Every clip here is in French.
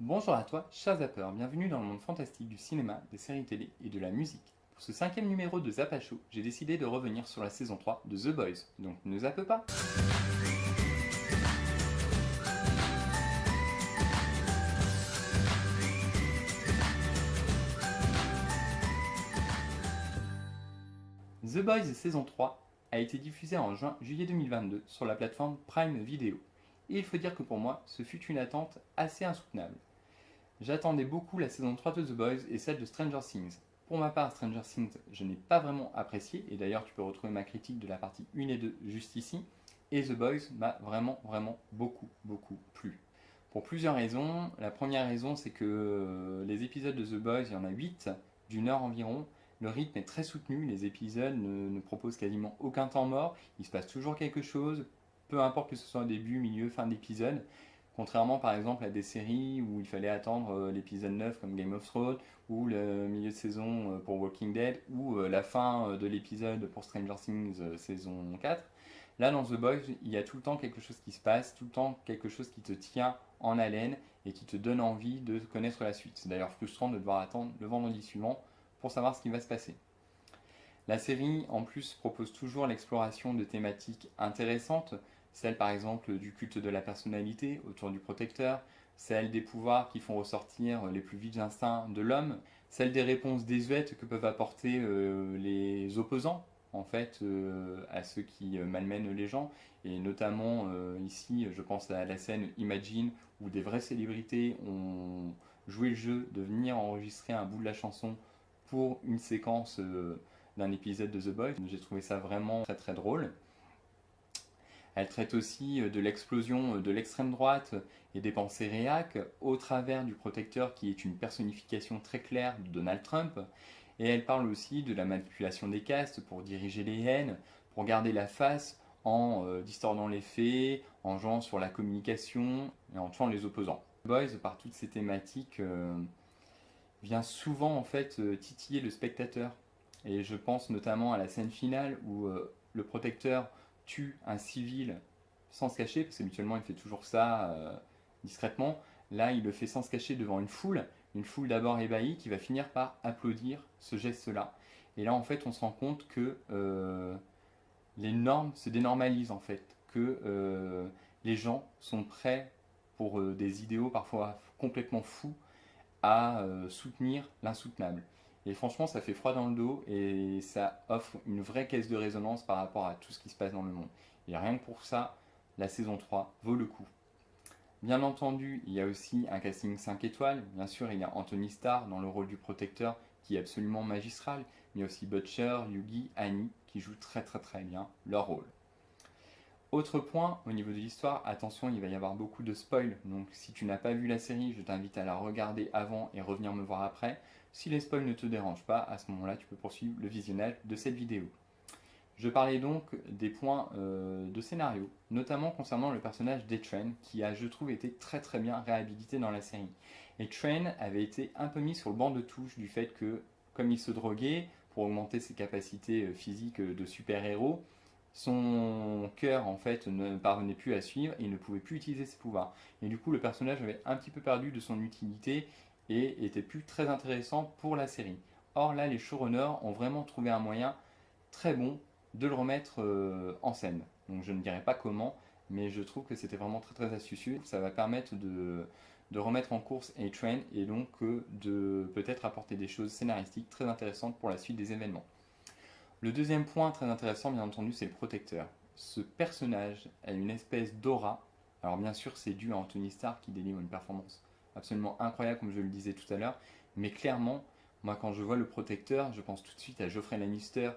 Bonjour à toi, cher Zapper, bienvenue dans le monde fantastique du cinéma, des séries télé et de la musique. Pour ce cinquième numéro de Zappa Show, j'ai décidé de revenir sur la saison 3 de The Boys, donc ne zappe pas. The Boys saison 3 a été diffusée en juillet 2022 sur la plateforme Prime Video. Et il faut dire que pour moi, ce fut une attente assez insoutenable. J'attendais beaucoup la saison 3 de The Boys et celle de Stranger Things. Pour ma part, Stranger Things, je n'ai pas vraiment apprécié, et d'ailleurs tu peux retrouver ma critique de la partie 1 et 2 juste ici, et The Boys m'a vraiment beaucoup plu. Pour plusieurs raisons. La première raison, c'est que les épisodes de The Boys, il y en a 8 d'une heure environ. Le rythme est très soutenu, les épisodes ne proposent quasiment aucun temps mort, il se passe toujours quelque chose, peu importe que ce soit au début, milieu, fin d'épisode. Contrairement par exemple à des séries où il fallait attendre l'épisode 9 comme Game of Thrones, ou le milieu de saison pour Walking Dead, ou la fin de l'épisode pour Stranger Things saison 4. Là dans The Boys, il y a tout le temps quelque chose qui se passe, tout le temps quelque chose qui te tient en haleine et qui te donne envie de connaître la suite. C'est d'ailleurs frustrant de devoir attendre le vendredi suivant pour savoir ce qui va se passer. La série en plus propose toujours l'exploration de thématiques intéressantes, celle par exemple du culte de la personnalité autour du protecteur, celle des pouvoirs qui font ressortir les plus vifs instincts de l'homme, celle des réponses désuètes que peuvent apporter les opposants en fait à ceux qui malmènent les gens, et notamment ici je pense à la scène Imagine où des vraies célébrités ont joué le jeu de venir enregistrer un bout de la chanson pour une séquence d'un épisode de The Boys. J'ai trouvé ça vraiment très drôle. Elle traite aussi de l'explosion de l'extrême droite et des pensées réac au travers du protecteur qui est une personnification très claire de Donald Trump. Et elle parle aussi de la manipulation des castes pour diriger les haines, pour garder la face en distordant les faits, en jouant sur la communication et en tuant les opposants. The Boys, par toutes ces thématiques, vient souvent en fait titiller le spectateur. Et je pense notamment à la scène finale où le protecteur tue un civil sans se cacher, parce qu'habituellement il fait toujours ça discrètement. Là, il le fait sans se cacher devant une foule d'abord ébahie qui va finir par applaudir ce geste-là. Et là, en fait, on se rend compte que les normes se dénormalisent, en fait, que les gens sont prêts pour des idéaux parfois complètement fous à soutenir l'insoutenable. Et franchement, ça fait froid dans le dos et ça offre une vraie caisse de résonance par rapport à tout ce qui se passe dans le monde. Et rien que pour ça, la saison 3 vaut le coup. Bien entendu, il y a aussi un casting 5 étoiles. Bien sûr, il y a Anthony Starr dans le rôle du protecteur qui est absolument magistral. Mais il y a aussi Butcher, Yugi, Annie qui jouent très bien leur rôle. Autre point, au niveau de l'histoire, attention, il va y avoir beaucoup de spoils, donc si tu n'as pas vu la série, je t'invite à la regarder avant et revenir me voir après. Si les spoils ne te dérangent pas, à ce moment-là, tu peux poursuivre le visionnage de cette vidéo. Je parlais donc des points de scénario, notamment concernant le personnage d'A-Train, qui a, je trouve, été très bien réhabilité dans la série. A-Train avait été un peu mis sur le banc de touche du fait que, comme il se droguait, pour augmenter ses capacités physiques de super-héros, son cœur en fait ne parvenait plus à suivre et il ne pouvait plus utiliser ses pouvoirs. Et du coup, le personnage avait un petit peu perdu de son utilité et était plus très intéressant pour la série. Or là, les showrunners ont vraiment trouvé un moyen très bon de le remettre en scène. Donc je ne dirais pas comment, mais je trouve que c'était vraiment très astucieux. Ça va permettre de remettre en course A-Train et donc de peut-être apporter des choses scénaristiques très intéressantes pour la suite des événements. Le deuxième point très intéressant, bien entendu, c'est le protecteur. Ce personnage a une espèce d'aura. Alors bien sûr, c'est dû à Anthony Starr qui délivre une performance absolument incroyable, comme je le disais tout à l'heure. Mais clairement, moi quand je vois le protecteur, je pense tout de suite à Geoffrey Lannister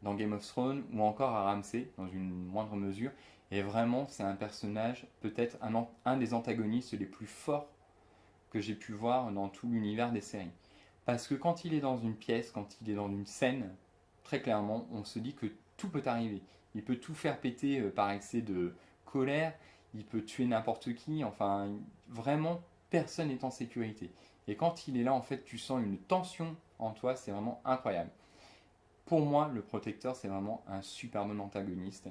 dans Game of Thrones ou encore à Ramsay dans une moindre mesure. Et vraiment, c'est un personnage, peut-être un des antagonistes les plus forts que j'ai pu voir dans tout l'univers des séries. Parce que quand il est dans une pièce, quand il est dans une scène, très clairement, on se dit que tout peut arriver. Il peut tout faire péter par excès de colère, il peut tuer n'importe qui, enfin, vraiment, personne n'est en sécurité. Et quand il est là, en fait, tu sens une tension en toi, c'est vraiment incroyable. Pour moi, le protecteur, c'est vraiment un super bon antagoniste.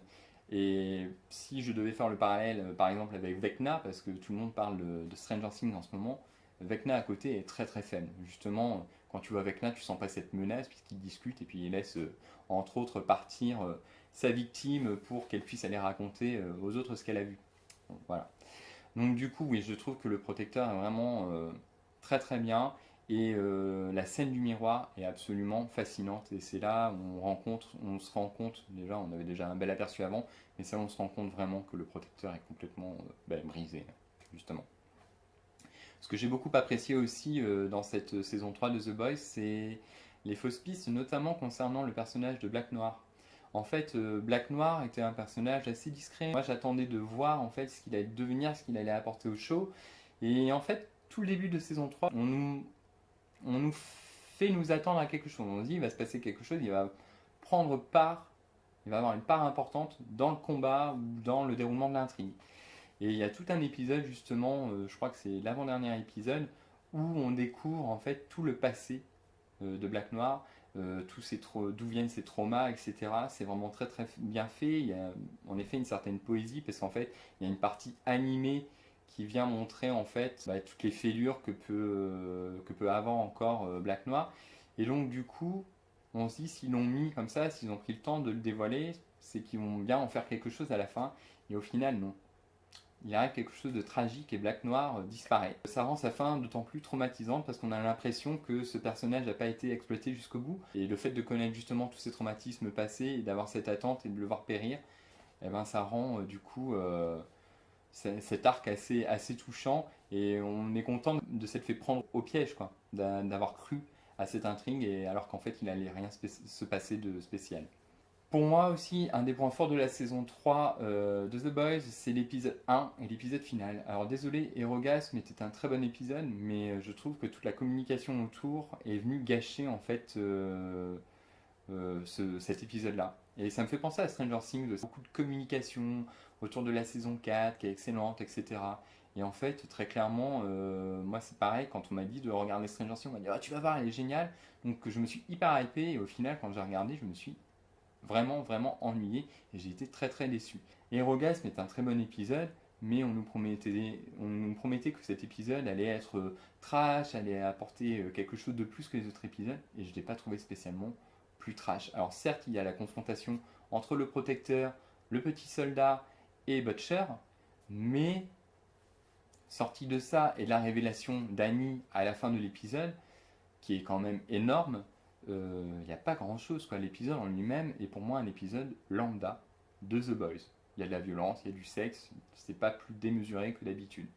Et si je devais faire le parallèle, par exemple, avec Vecna, parce que tout le monde parle de Stranger Things en ce moment, Vecna à côté est très très faible. Justement, quand tu vois Vecna, tu sens pas cette menace puisqu'il discute et puis il laisse entre autres partir sa victime pour qu'elle puisse aller raconter aux autres ce qu'elle a vu. Donc, voilà. Donc du coup, oui, je trouve que le protecteur est vraiment très très bien et la scène du miroir est absolument fascinante et c'est là où on se rend compte, déjà on avait déjà un bel aperçu avant, mais c'est là où on se rend compte vraiment que le protecteur est complètement brisé, justement. Ce que j'ai beaucoup apprécié aussi dans cette saison 3 de The Boys, c'est les fausses pistes, notamment concernant le personnage de Black Noir. En fait, Black Noir était un personnage assez discret. Moi, j'attendais de voir en fait ce qu'il allait devenir, ce qu'il allait apporter au show. Et en fait, tout le début de saison 3, on nous fait nous attendre à quelque chose. On se dit, il va se passer quelque chose, il va prendre part, il va avoir une part importante dans le combat ou dans le déroulement de l'intrigue. Et il y a tout un épisode justement, je crois que c'est l'avant-dernier épisode, où on découvre en fait tout le passé de Black Noir, d'où viennent ses traumas, etc. C'est vraiment très très bien fait. Il y a en effet une certaine poésie parce qu'en fait il y a une partie animée qui vient montrer en fait toutes les fêlures que peut avoir encore Black Noir. Et donc du coup, on se dit s'ils l'ont mis comme ça, s'ils ont pris le temps de le dévoiler, c'est qu'ils vont bien en faire quelque chose à la fin. Et au final, non, il arrive quelque chose de tragique et Black Noir disparaît. Ça rend sa fin d'autant plus traumatisante parce qu'on a l'impression que ce personnage n'a pas été exploité jusqu'au bout. Et le fait de connaître justement tous ces traumatismes passés et d'avoir cette attente et de le voir périr, eh ben, ça rend du coup cet arc assez touchant et on est content de s'être fait prendre au piège, quoi, d'avoir cru à cette intrigue et alors qu'en fait il n'allait rien se passer de spécial. Pour moi aussi, un des points forts de la saison 3 de The Boys, c'est l'épisode 1 et l'épisode final. Alors désolé, Erogasm était un très bon épisode, mais je trouve que toute la communication autour est venue gâcher en fait cet épisode-là. Et ça me fait penser à Stranger Things, beaucoup de communication autour de la saison 4 qui est excellente, etc. Et en fait, très clairement, moi c'est pareil, quand on m'a dit de regarder Stranger Things, on m'a dit ah, tu vas voir, elle est géniale. Donc je me suis hyper hypé et au final, quand j'ai regardé, je me suis vraiment vraiment ennuyé et j'ai été très très déçu. Erogasm est un très bon épisode, mais on nous promettait que cet épisode allait être trash, allait apporter quelque chose de plus que les autres épisodes, et je ne l'ai pas trouvé spécialement plus trash. Alors certes, il y a la confrontation entre le protecteur, le petit soldat et Butcher, mais sorti de ça et la révélation d'Annie à la fin de l'épisode, qui est quand même énorme, il n'y a pas grand chose, quoi. L'épisode en lui-même est pour moi un épisode lambda de The Boys. Il y a de la violence, il y a du sexe, c'est pas plus démesuré que d'habitude.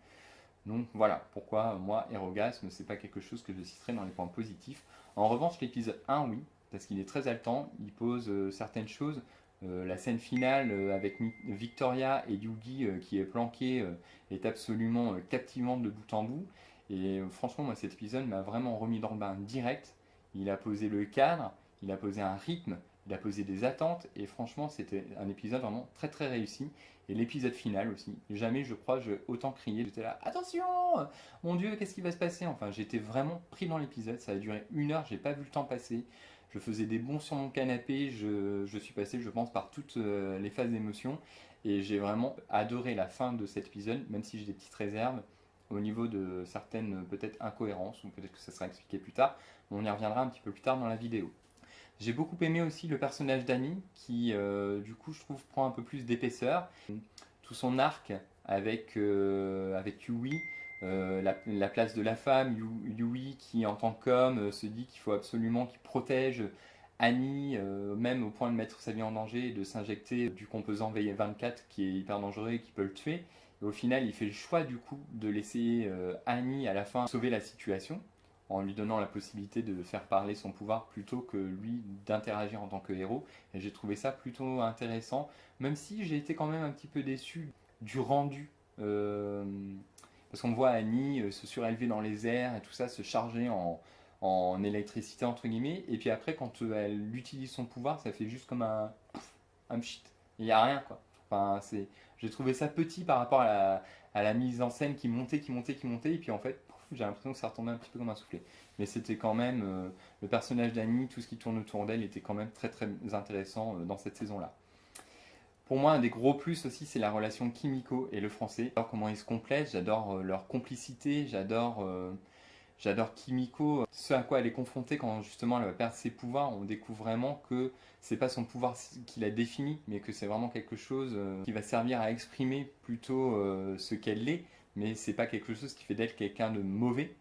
Donc voilà pourquoi moi, Erogasme, c'est pas quelque chose que je citerai dans les points positifs. En revanche, l'épisode 1, oui, parce qu'il est très haletant, il pose certaines choses. La scène finale avec Victoria et Yugi qui est planqué est absolument captivante de bout en bout. Et franchement, moi, cet épisode m'a vraiment remis dans le bain direct. Il a posé le cadre, il a posé un rythme, il a posé des attentes. Et franchement, c'était un épisode vraiment très très réussi. Et l'épisode final aussi. Jamais, je crois, j'ai autant crié. J'étais là, attention, mon Dieu, qu'est-ce qui va se passer? Enfin, j'étais vraiment pris dans l'épisode. Ça a duré 1 heure, j'ai pas vu le temps passer. Je faisais des bonds sur mon canapé. Je suis passé, je pense, par toutes les phases d'émotion. Et j'ai vraiment adoré la fin de cet épisode, même si j'ai des petites réserves au niveau de certaines peut-être incohérences, ou peut-être que ça sera expliqué plus tard. Mais on y reviendra un petit peu plus tard dans la vidéo. J'ai beaucoup aimé aussi le personnage d'Annie, qui du coup je trouve prend un peu plus d'épaisseur. Tout son arc avec Yui, la place de la femme, Yui qui en tant qu'homme se dit qu'il faut absolument qu'il protège Annie, même au point de mettre sa vie en danger et de s'injecter du composant V24 qui est hyper dangereux et qui peut le tuer. Et au final, il fait le choix du coup de laisser Annie à la fin sauver la situation en lui donnant la possibilité de faire parler son pouvoir plutôt que lui d'interagir en tant que héros. Et j'ai trouvé ça plutôt intéressant, même si j'ai été quand même un petit peu déçu du rendu. Parce qu'on voit Annie se surélever dans les airs et tout ça, se charger en électricité entre guillemets, et puis après quand elle utilise son pouvoir, ça fait juste comme un pchit. Il n'y a rien, quoi. Enfin, j'ai trouvé ça petit par rapport à la mise en scène qui montait, qui montait, qui montait, et puis en fait, j'ai l'impression que ça retombait un petit peu comme un soufflet. Mais c'était quand même, le personnage d'Annie, tout ce qui tourne autour d'elle était quand même très très intéressant dans cette saison-là. Pour moi, un des gros plus aussi, c'est la relation Kimiko et le français. J'adore comment ils se complètent, j'adore leur complicité, j'adore J'adore Kimiko, ce à quoi elle est confrontée quand justement elle va perdre ses pouvoirs, on découvre vraiment que c'est pas son pouvoir qui la définit, mais que c'est vraiment quelque chose qui va servir à exprimer plutôt ce qu'elle est, mais c'est pas quelque chose qui fait d'elle quelqu'un de mauvais.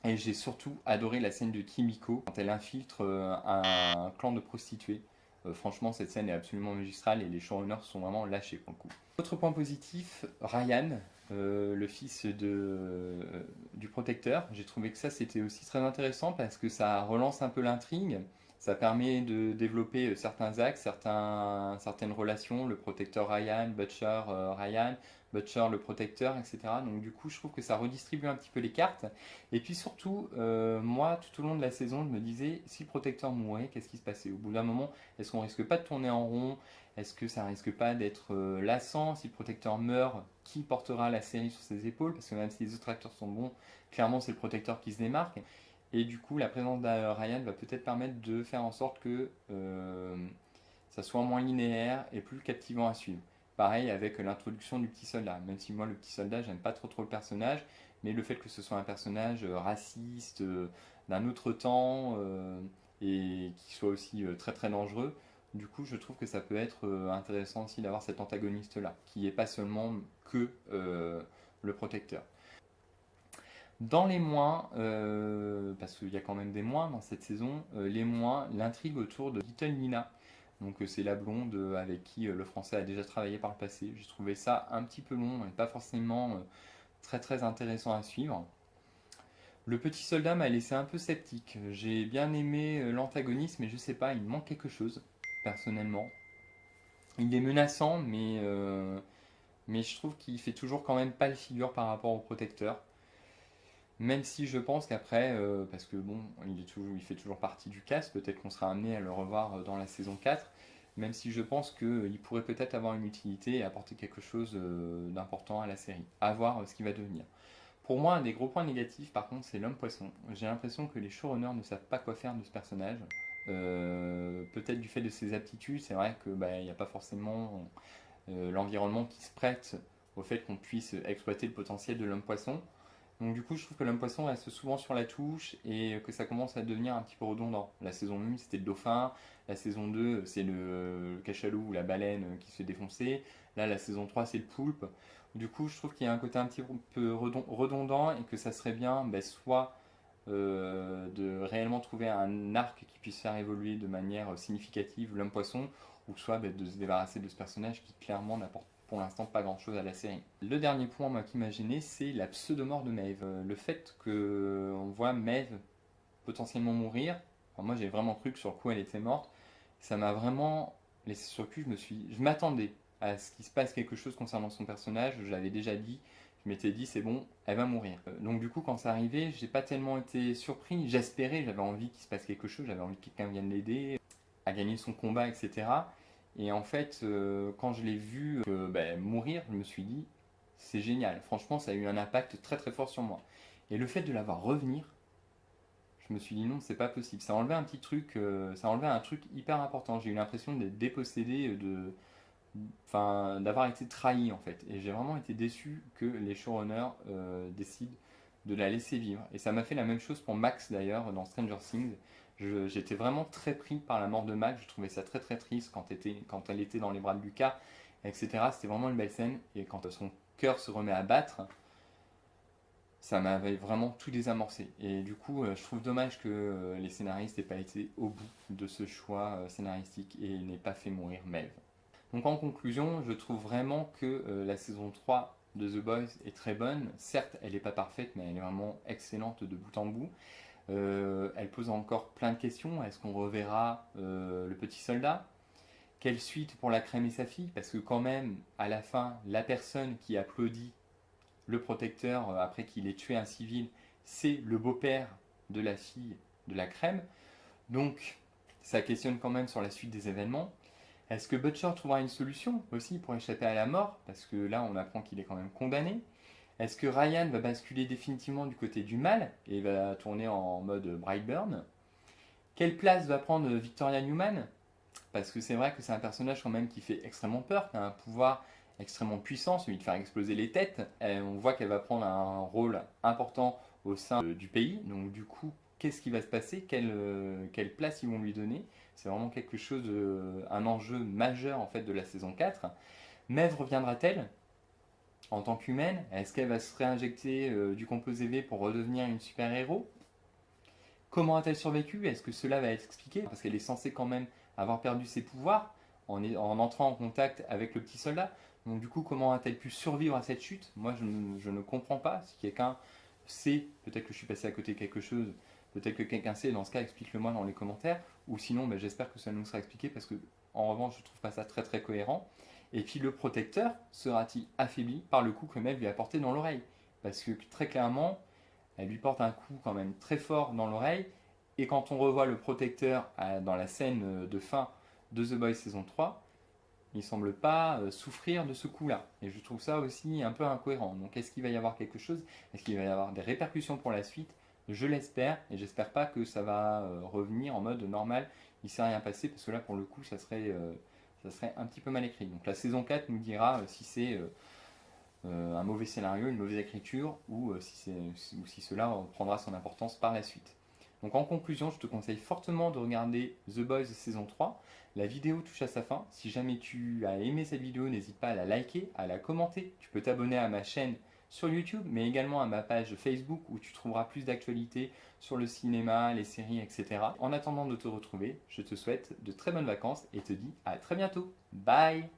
Et j'ai surtout adoré la scène de Kimiko quand elle infiltre un clan de prostituées. Franchement, cette scène est absolument magistrale et les showrunners sont vraiment lâchés pour le coup. Autre point positif, Ryan, le fils du protecteur. J'ai trouvé que ça c'était aussi très intéressant parce que ça relance un peu l'intrigue. Ça permet de développer certains axes, certaines relations, le protecteur Ryan, Butcher Ryan, Butcher le protecteur, etc. Donc du coup, je trouve que ça redistribue un petit peu les cartes. Et puis surtout, moi, tout au long de la saison, je me disais, si le protecteur mourait, qu'est-ce qui se passait? Au bout d'un moment, est-ce qu'on risque pas de tourner en rond? Est-ce que ça risque pas d'être lassant? Si le protecteur meurt, qui portera la série sur ses épaules? Parce que même si les autres acteurs sont bons, clairement c'est le protecteur qui se démarque. Et du coup, la présence de Ryan va peut-être permettre de faire en sorte que ça soit moins linéaire et plus captivant à suivre. Pareil avec l'introduction du petit soldat, même si moi le petit soldat j'aime pas trop le personnage, mais le fait que ce soit un personnage raciste, d'un autre temps, et qui soit aussi très très dangereux, du coup je trouve que ça peut être intéressant aussi d'avoir cet antagoniste là, qui n'est pas seulement que le protecteur. Dans les moins, parce qu'il y a quand même des moins dans cette saison, les moins, l'intrigue autour de Little Nina. Donc c'est la blonde avec qui le français a déjà travaillé par le passé. J'ai trouvé ça un petit peu long et pas forcément très très intéressant à suivre. Le petit soldat m'a laissé un peu sceptique. J'ai bien aimé l'antagoniste, mais je sais pas, il me manque quelque chose, personnellement. Il est menaçant, mais je trouve qu'il fait toujours quand même pas le figure par rapport au protecteur. Même si je pense qu'après, parce que bon, il fait toujours partie du cast, peut-être qu'on sera amené à le revoir dans la saison 4, même si je pense qu'il pourrait peut-être avoir une utilité et apporter quelque chose d'important à la série. À voir ce qu'il va devenir. Pour moi, un des gros points négatifs, par contre, c'est l'homme poisson. J'ai l'impression que les showrunners ne savent pas quoi faire de ce personnage. Peut-être du fait de ses aptitudes, c'est vrai que il n'y a pas forcément l'environnement qui se prête au fait qu'on puisse exploiter le potentiel de l'homme poisson. Donc du coup, je trouve que l'homme poisson reste souvent sur la touche et que ça commence à devenir un petit peu redondant. La saison 1, c'était le dauphin. La saison 2, c'est le cachalot ou la baleine qui se fait défoncer. Là, la saison 3, c'est le poulpe. Du coup, je trouve qu'il y a un côté un petit peu redondant et que ça serait bien soit de réellement trouver un arc qui puisse faire évoluer de manière significative l'homme poisson, ou soit de se débarrasser de ce personnage qui clairement n'apporte pour l'instant pas grand chose à la série. Le dernier point moi, qui m'a gêné, c'est la pseudomort de Maeve. Le fait qu'on voit Maeve potentiellement mourir, enfin, moi j'ai vraiment cru que sur le coup elle était morte, ça m'a vraiment laissé sur le cul. Je m'attendais à ce qu'il se passe quelque chose concernant son personnage, je l'avais déjà dit, je m'étais dit c'est bon, elle va mourir. Donc du coup quand c'est arrivé, j'ai pas tellement été surpris, j'espérais, j'avais envie qu'il se passe quelque chose, j'avais envie que quelqu'un vienne l'aider à gagner son combat, etc. Et en fait, quand je l'ai vu mourir, je me suis dit, c'est génial. Franchement, ça a eu un impact très très fort sur moi. Et le fait de la voir revenir, je me suis dit non, c'est pas possible. Ça a enlevé un petit truc, ça a enlevé un truc hyper important. J'ai eu l'impression d'être dépossédé, d'avoir été trahi en fait. Et j'ai vraiment été déçu que les showrunners décident de la laisser vivre. Et ça m'a fait la même chose pour Max d'ailleurs dans Stranger Things. J'étais vraiment très pris par la mort de Max. Je trouvais ça très très triste quand elle était dans les bras de Lucas, etc. C'était vraiment une belle scène. Et quand son cœur se remet à battre, ça m'avait vraiment tout désamorcé. Et du coup, je trouve dommage que les scénaristes n'aient pas été au bout de ce choix scénaristique et n'aient pas fait mourir Maeve. Donc en conclusion, je trouve vraiment que la saison 3 de The Boys est très bonne. Certes, elle n'est pas parfaite, mais elle est vraiment excellente de bout en bout. Elle pose encore plein de questions. Est-ce qu'on reverra le petit soldat? Quelle suite pour la crème et sa fille? Parce que quand même, à la fin, la personne qui applaudit le protecteur après qu'il ait tué un civil, c'est le beau-père de la fille de la crème. Donc, ça questionne quand même sur la suite des événements. Est-ce que Butcher trouvera une solution aussi pour échapper à la mort? Parce que là, on apprend qu'il est quand même condamné. Est-ce que Ryan va basculer définitivement du côté du mal et va tourner en mode Brightburn? Quelle place va prendre Victoria Newman? Parce que c'est vrai que c'est un personnage quand même qui fait extrêmement peur, qui a un pouvoir extrêmement puissant, celui de faire exploser les têtes. Et on voit qu'elle va prendre un rôle important au sein du pays. Donc du coup, qu'est-ce qui va se passer, quelle place ils vont lui donner. C'est vraiment quelque chose, un enjeu majeur en fait de la saison 4. Maeve reviendra-t-elle en tant qu'humaine? Est-ce qu'elle va se réinjecter du composé V pour redevenir une super-héros? Comment a-t-elle survécu? Est-ce que cela va être expliqué? Parce qu'elle est censée quand même avoir perdu ses pouvoirs en entrant en contact avec le petit soldat. Donc du coup, comment a-t-elle pu survivre à cette chute? Moi, je ne comprends pas. Si quelqu'un sait, peut-être que je suis passé à côté de quelque chose, peut-être que quelqu'un sait, dans ce cas, explique-le-moi dans les commentaires. Ou sinon, ben, j'espère que ça nous sera expliqué parce que, en revanche, je trouve pas ça très très cohérent. Et puis le protecteur sera-t-il affaibli par le coup que Mel lui a porté dans l'oreille? Parce que très clairement, elle lui porte un coup quand même très fort dans l'oreille. Et quand on revoit le protecteur dans la scène de fin de The Boys saison 3, il semble pas souffrir de ce coup-là. Et je trouve ça aussi un peu incohérent. Donc est-ce qu'il va y avoir quelque chose? Est-ce qu'il va y avoir des répercussions pour la suite? Je l'espère, et j'espère pas que ça va revenir en mode normal, il s'est rien passé, parce que là pour le coup ça serait un petit peu mal écrit. Donc la saison 4 nous dira si c'est un mauvais scénario, une mauvaise écriture, ou si cela prendra son importance par la suite. Donc en conclusion, je te conseille fortement de regarder The Boys saison 3. La vidéo touche à sa fin. Si jamais tu as aimé cette vidéo, n'hésite pas à la liker, à la commenter. Tu peux t'abonner à ma chaîne sur YouTube, mais également à ma page Facebook où tu trouveras plus d'actualités sur le cinéma, les séries, etc. En attendant de te retrouver, je te souhaite de très bonnes vacances et te dis à très bientôt. Bye!